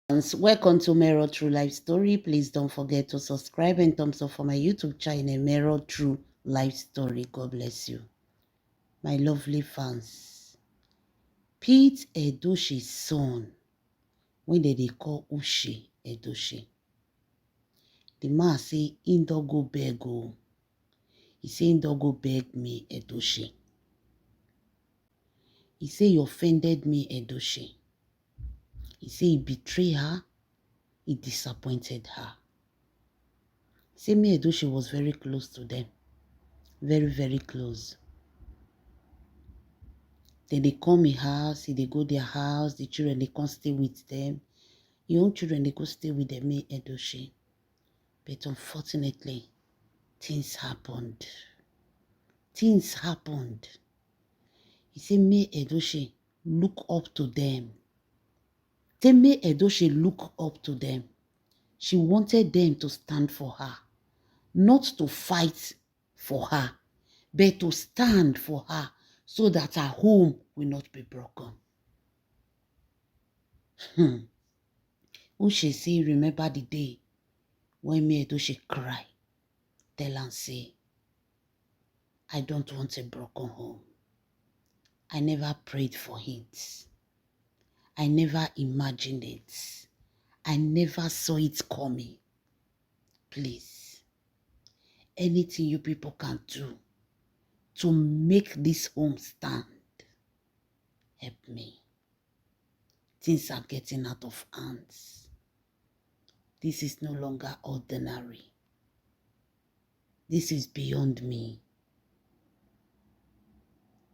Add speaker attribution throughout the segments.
Speaker 1: Welcome to Mirror True Life Story. Please don't forget to subscribe and thumbs up for my YouTube channel, Mirror True Life Story. God bless you. My lovely fans. Pete Edoshi's son, when they call Uche Edoshi, the man say, "In don't go beg o." He say, "In don't go beg me, Edoshi." He say, "He offended me, Edoshi." He say, "He betrayed her. He disappointed her." He say, "Me, Edoshi was very close to them. Very, very close. Then they come in house, they go their house, the children, they come stay with them. Your own children, they go stay with them, me, Edoshi. But unfortunately, things happened. Things happened. He said, me, Edoshi, look up to them. Tell me, Edoshi, look up to them. She wanted them to stand for her. Not to fight for her, but to stand for her so that her home will not be broken. Uche say, remember the day when me Edoshi cry. Tell and say, I don't want a broken home. I never prayed for it. I never imagined it. I never saw it coming. Please, anything you people can do to make this home stand, help me. Things are getting out of hands. This is no longer ordinary. This is beyond me.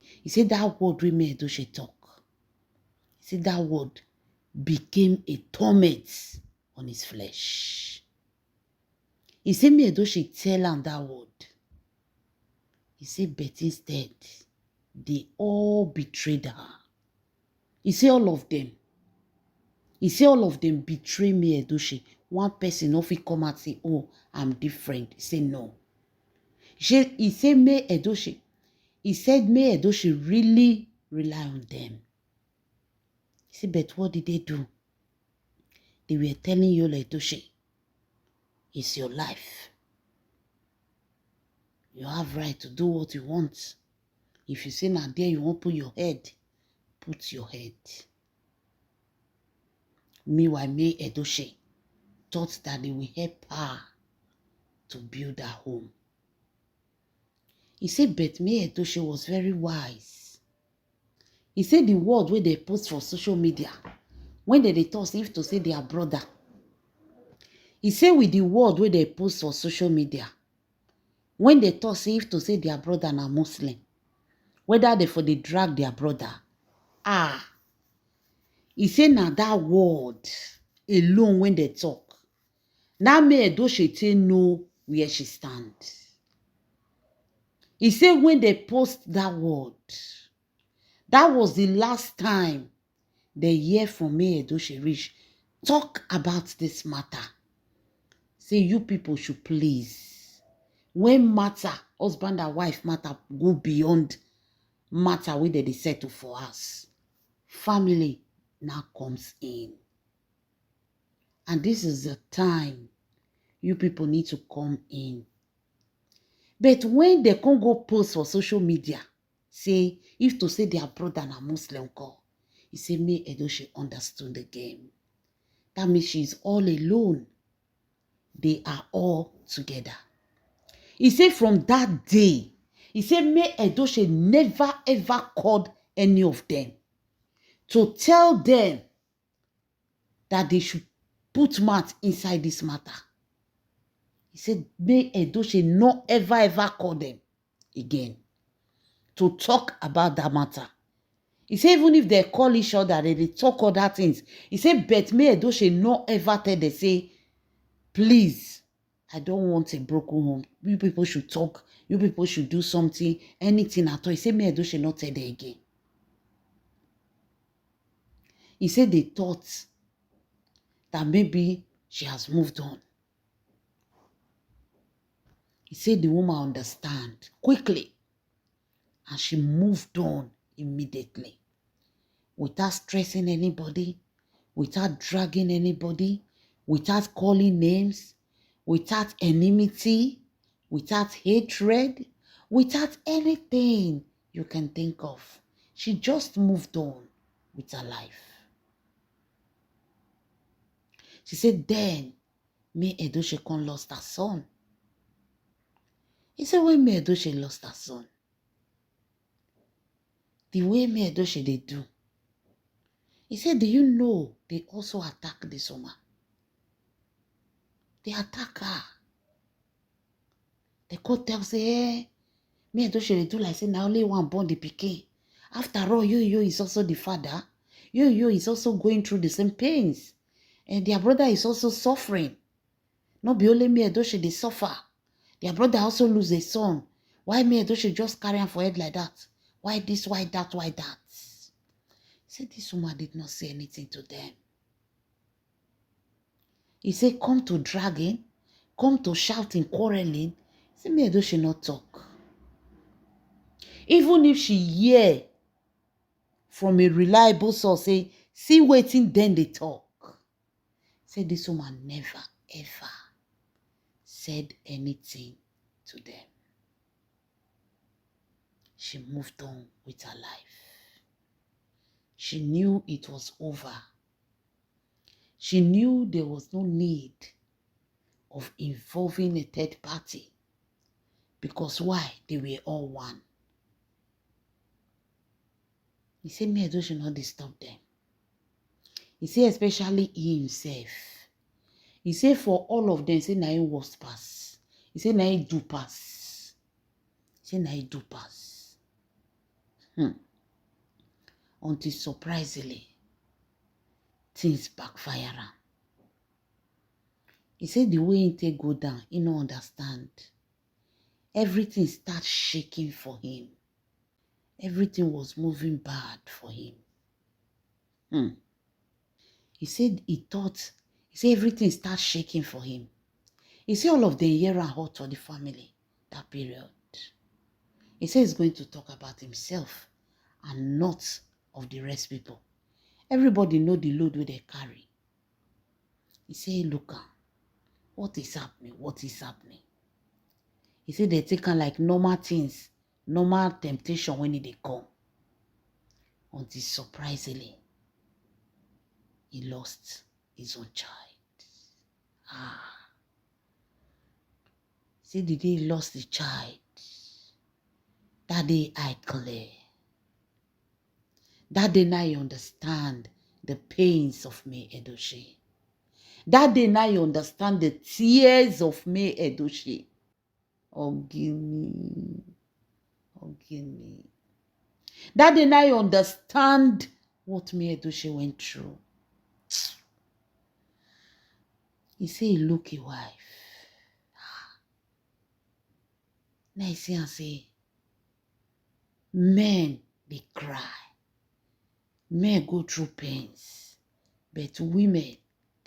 Speaker 1: He said that word we made Edoshi talk. He said that word became a torment on his flesh. He said me Edoshi tell him that word. He said, but instead, they all betrayed her. He said all of them. He said all of them betray me Edoshi. One person of it come and say, oh, I'm different. He said no. He said me Edoshi. He said me Edoshi really rely on them. He said, but what did they do? They were telling you, Edoshi, it's your life. You have right to do what you want. If you say now there you won't put your head, put your head. Meanwhile, me Edoshi thought that they will help her to build her home. He said, but me Edoshi was very wise. He said the word where they post for social media, when they toss if to say their brother. He said with the word where they post for social media, when they toss if to say their brother na Muslim, whether they for they drag their brother, he said now that word alone when they talk. Now me Edoshi know where she stands. He said when they post that word, that was the last time they hear from me Edoshi Rich talk about this matter. Say you people should please, when matter, husband and wife matter go beyond matter where they settle for us, family now comes in. And this is the time you people need to come in. But when they can't go post for social media, say, if to say their brother and a Muslim call, he say, me Edoshi understood the game. That means she's all alone. They are all together. He said from that day, he said, me Edoshi never ever called any of them to tell them that they should put mouth inside this matter. He said, me Edoshi not ever call them again to talk about that matter. He said, even if they call each other, they talk other things. He said, but me Edoshi not ever tell they say, please, I don't want a broken home. You people should talk. You people should do something, anything at all. He said, me Edoshi not tell them again. He said they thought that maybe she has moved on. He said the woman understand quickly and she moved on immediately without stressing anybody, without dragging anybody, without calling names, without enmity, without hatred, without anything you can think of. She just moved on with her life. She said, then, May Edochie lost her son. He said, when May Edochie lost her son, the way May Edochie they do, he said, do you know they also attack this woman? They attack her. The court tells say, May Edochie they do like say now only one born the pikin. After all, you is also the father. You is also going through the same pains. And their brother is also suffering. Not be only May Edochie they suffer. Their brother also lose a son. Why May Edochie just carry on for head like that? Why this, why that, why that? He said this woman did not say anything to them. He said, come to dragging, come to shouting, quarreling. He said, May Edochie not talk. Even if she hear from a reliable source, say, see waiting, then they talk. He said, this woman never, ever said anything to them. She moved on with her life. She knew it was over. She knew there was no need of involving a third party. Because why? They were all one. He said, May Edochie not disturb them. He said, especially he himself. He said, for all of them, he said, na him worst pass. He said, na him do pass. He said, na him do pass. Until surprisingly, things backfire. He said the way he take go down, he no understand. Everything starts shaking for him. Everything was moving bad for him. He said he said everything starts shaking for him. He said all of them hear and hurt for the family that period. He said he's going to talk about himself and not of the rest people. Everybody know the load where they carry. He said, look, what is happening? What is happening? He said they take on like normal things, normal temptation when they come. Until surprisingly, he lost his own child. See, the day he lost the child, that day I clear. That day now you understand the pains of May Edochie. That day now you understand the tears of May Edochie. Oh, give me. Oh, give me. That day now you understand what May Edochie went through. He say he look his wife. Now he see and say, men, they cry. Men go through pains. But women,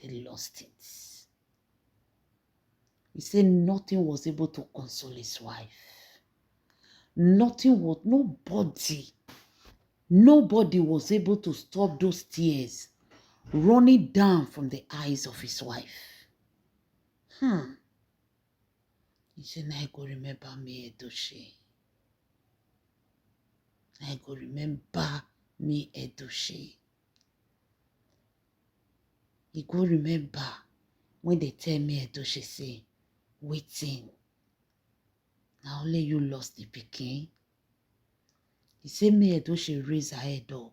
Speaker 1: they lost it. He said nothing was able to console his wife. Nobody was able to stop those tears running down from the eyes of his wife. He said, I go remember May Edochie. I go remember May Edochie. He go remember when they tell May Edochie say, waiting. Now only you lost the pikin. He said May Edochie raised her head up.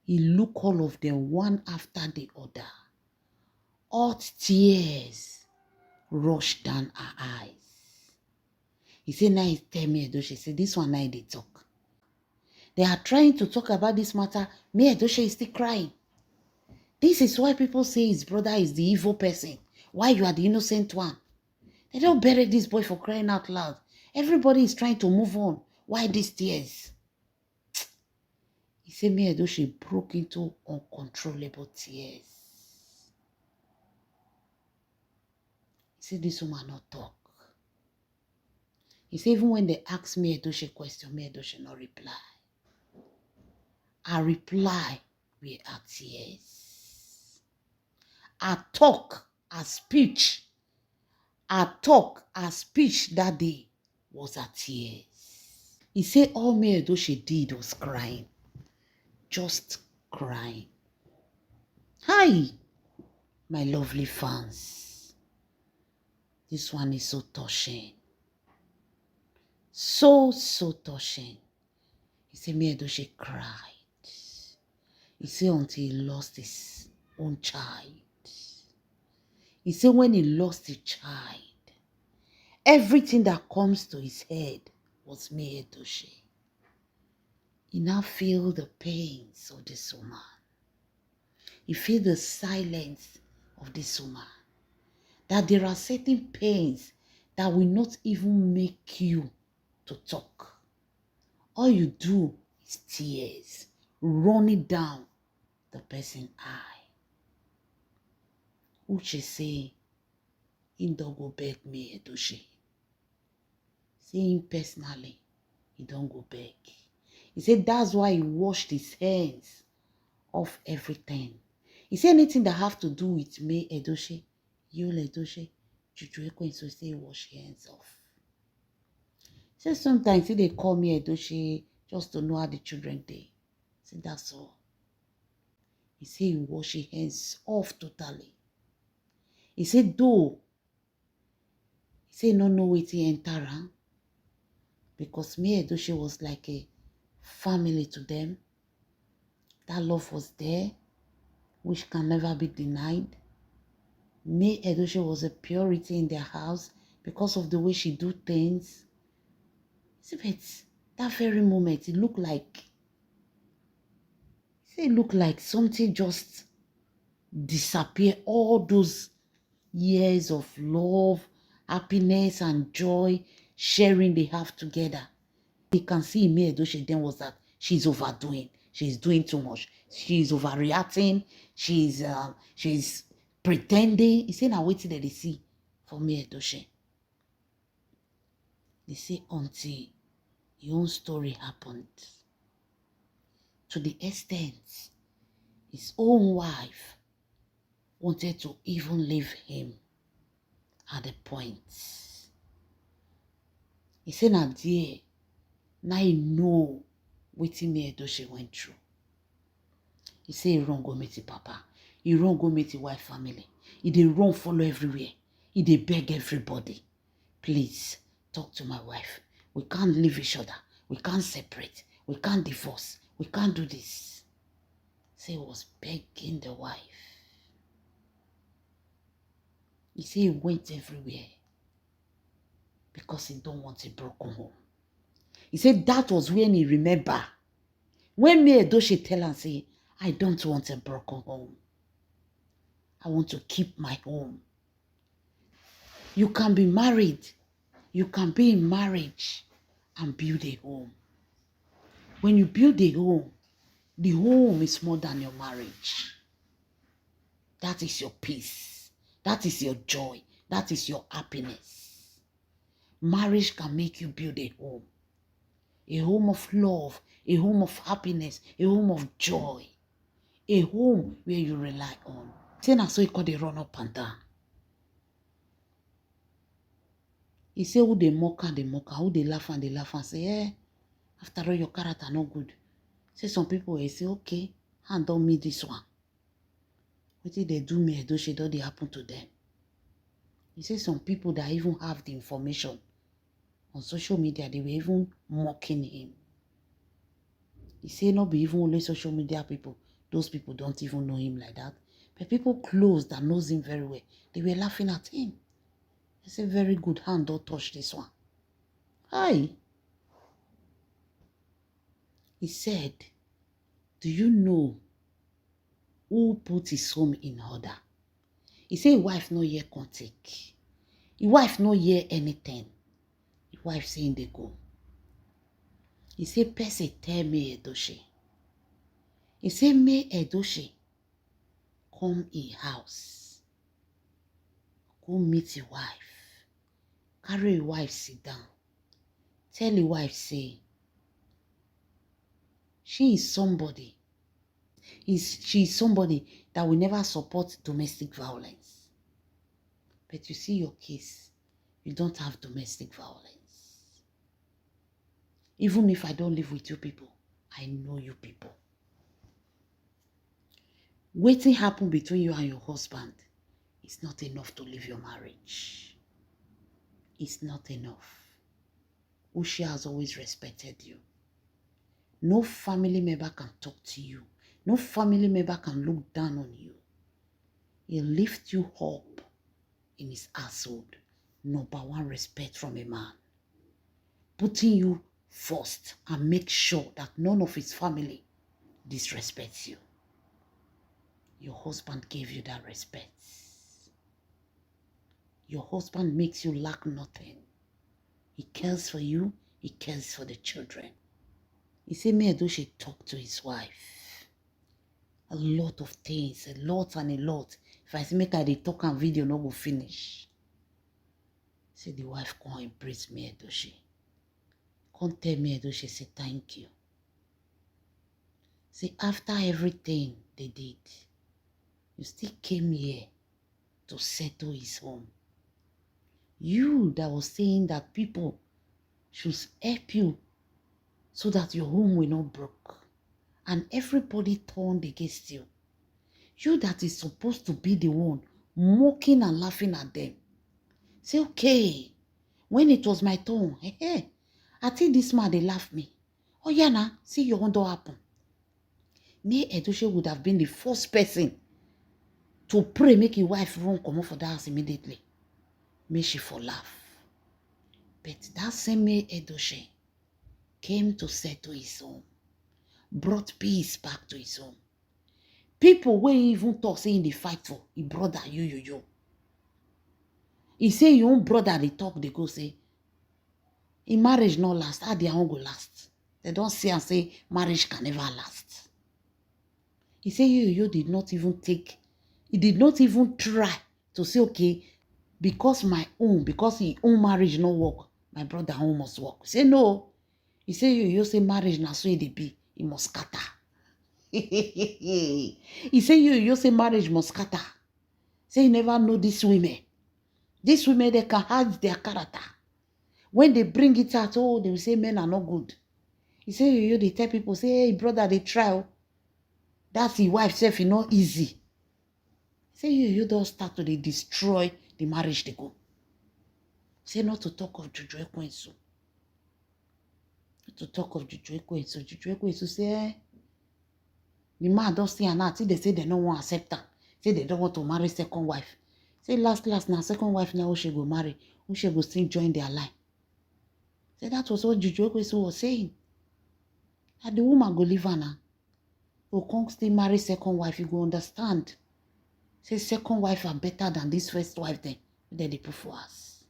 Speaker 1: He looked all of them one after the other. Hot tears rushed down her eyes. He said, now he tell May Edochie, say, this one now they talk. They are trying to talk about this matter. May Edochie is still crying. This is why people say his brother is the evil person. Why you are the innocent one. They don't bury this boy for crying out loud. Everybody is trying to move on. Why these tears? He said May Edochie broke into uncontrollable tears. He said this woman not talk. He said even when they asked May Edochie question, May Edochie not reply. Her reply were her tears. her talk, her speech, that day was her tears. He said all Mary Edochie did was crying. Just crying. Hi, my lovely fans. This one is so touching. So touching. He said Mary Edochie cried. He said until he lost his own child. He said when he lost his child, everything that comes to his head was Mary Edochie. He now feel the pains of this woman. He feel the silence of this woman. That there are certain pains that will not even make you to talk. All you do is tears running down the person's eye. Uche say, he don't go beg Mary Edochie. Say him personally, he don't go beg. He said that's why he washed his hands off everything. He said anything that have to do with Mary Edochie, Yul Edochie, Juju Ekwensu, so say wash your hands off. He said sometimes they call me Edochie just to know how the children dey. He said that's all. He said he wash his hands off totally. He said though, he said no know wetin enter am because Mary Edochie was like a family to them. That love was there, which can never be denied. Mary Edochie was a purity in their house because of the way she do things. But that very moment, it looked like something just disappear. All those years of love, happiness, and joy, sharing they have together. You can see in Mary Edochie then was that she's overdoing. She's doing too much. She's overreacting. She's pretending. He said, now wait till they see for Mary Edochie. They say until your own story happened. To the extent his own wife wanted to even leave him at the point. He said, now dear, now he know wetin Mary Edochie went through. He said he run go meet the papa. He run go meet the wife family. He dey run follow everywhere. He dey beg everybody. Please, talk to my wife. We can't leave each other. We can't separate. We can't divorce. We can't do this. Say he was begging the wife. He said he went everywhere because he don't want a broken home. He said that was when he remember. When Mary Edochie tell him, say, I don't want a broken home. I want to keep my home. You can be married. You can be in marriage and build a home. When you build a home, the home is more than your marriage. That is your peace. That is your joy. That is your happiness. Marriage can make you build a home of love, a home of happiness, a home of joy, a home where you rely on. Say na so he call they run up and down. He say who they mock and they mock, who they laugh and say, after all your character no good. Say some people will say, okay, handle me this one. What did they do Mary Edochie don't they happen to them? He say some people that even have the information on social media, they were even mocking him. He say not be even only social media people. Those people don't even know him like that. But people close that knows him very well, they were laughing at him. They say, very good, hand, don't touch this one. Hi. He said, do you know who put his home in order? He said, his wife no hear contact. His wife no hear anything. His wife saying they go. He said, Percy tell Mary Edochie. He said, Mary Edochie come in house. Go meet your wife. Carry your wife sit down. Tell your wife say, she is somebody She's somebody that will never support domestic violence. But you see your case, you don't have domestic violence. Even if I don't live with you people, I know you people. Waiting happen between you and your husband is not enough to leave your marriage. It's not enough. Uche has always respected you. No family member can talk to you. No family member can look down on you. He lifts you up in his household. Number one, respect from a man. Putting you first and make sure that none of his family disrespects you. Your husband gave you that respect. Your husband makes you lack nothing. He cares for you. He cares for the children. He said, May Edochie talk to his wife. A lot of things, a lot and a lot. If I say make I dey talk and video no go finish. Say the wife come embrace May Edochie. Come tell May Edochie, say thank you. Say after everything they did, you still came here to settle his home. You that was saying that people should help you so that your home will not break. And everybody turned against you. You that is supposed to be the one mocking and laughing at them. Say, okay, when it was my turn, I think this man, they laugh me. Oh yeah, now, see your own door happen. May Edochie would have been the first person to pray make his wife run come out for that house immediately. May she for laugh. But that same May Edochie came to settle his home, brought peace back to his home. People wey even talk say in the fight for his brother, you. He say your own brother they talk, they go say, in marriage not last, how their own go last? They don't say and say marriage can never last. He say you did not even take, he did not even try to say, okay, because his own marriage no work, my brother own must work. Say no. He say you say marriage na so it be, it must scatter. He say you say marriage must scatter. Say you never know these women. These women, they can hide their character. When they bring it out, oh, they will say men are not good. He say they tell people, say, hey, brother, they try. That's his wife, self, it's not easy. Say you don't start to destroy the marriage they go. Say not to talk of Jojo Ekwensu. Not to talk of Jojo Ekwensu. Jojo Ekwensu say, the man don't see an act. They say they don't want to accept her. Say they don't want to marry second wife. Say last now second wife now she go marry. Who she go still join their line. Say that was what Jojo Ekwensu was saying. That the woman go leave her now. Who can't still marry second wife, you go understand. Say second wife are better than this first wife then. They put for us.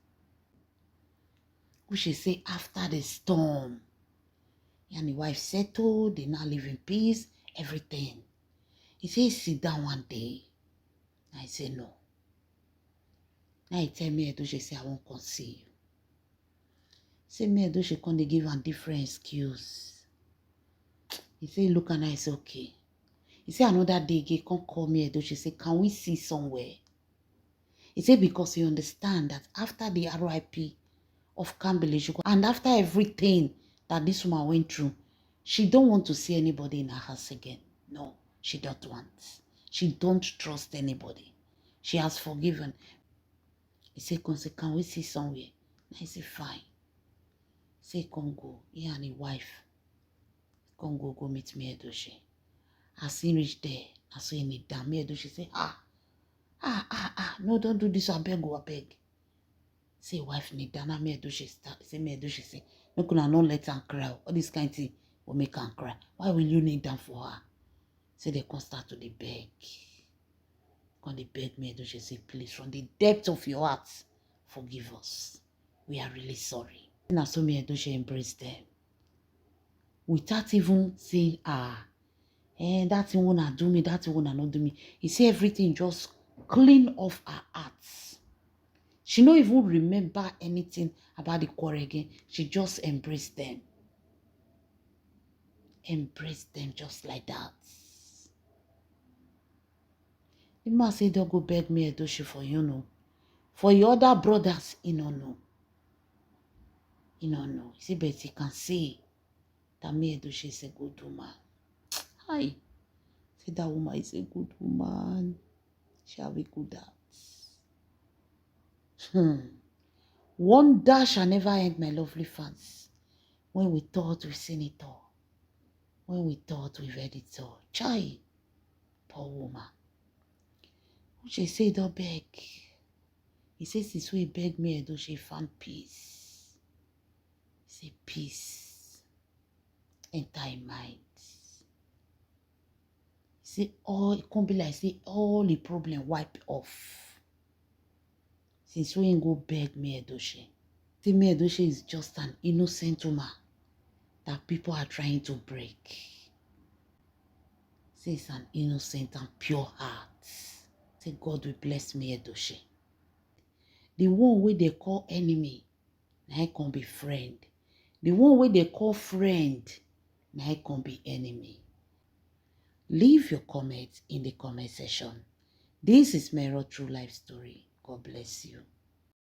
Speaker 1: We should say after the storm. And the wife settled, they now live in peace, everything. He says, sit down one day. I say no. Now he tell me Edochie say I won't come see you. Say me Edochie come they give a different excuse. He say look and I say okay. He say another day he come call me Edochie say can we see somewhere? He say because he understand that after the RIP of Kambele and after everything that this woman went through, she don't want to see anybody in her house again. No, she don't want. She don't trust anybody. She has forgiven. He say, can we see somewhere? I say, fine. Say, come go. He and his wife. Come go meet me Edochie. As he reach there, I saw him down. Me Edochie say, no, don't do this. I beg. Say, wife need down. Me Edochie start. Say, me Edochie say, no, could not let her cry. All this kind of thing will make her cry. Why will you kneel down for her? Say, they can start to the beg. When they beg me, Edochie say, please, from the depth of your heart, forgive us. We are really sorry. And so me Edochie embrace them. Without even saying, that thing wanna do me, that thing wanna not do me. He say everything just clean off her hearts. She don't even remember anything about the quarrel again. She just embraced them. Embrace them just like that. The man say don't go beg me Edochie for you know. For your other brothers, he no know. He no know. See, but he can see that me Edochie is a good woman. Hi. Say that woman is a good woman. Shall we good at? Wonder shall never end, my lovely fans. When we thought we've seen it all. When we thought we've heard it all. Chai. Poor woman. Uche say don't beg. He says this way beg me Edochie found peace. He say peace. Enter in mind. Say all it can't be like say all the problem wipe off. Since we ain't go beg me Edochie. See me Edochie is just an innocent woman that people are trying to break. Say it's an innocent and pure heart. Say God will bless me Edochie. The one wey they call enemy, now it can be friend. The one wey they call friend, now it can be enemy. Leave your comments in the comment section. This is Mero True Life Story. God bless you.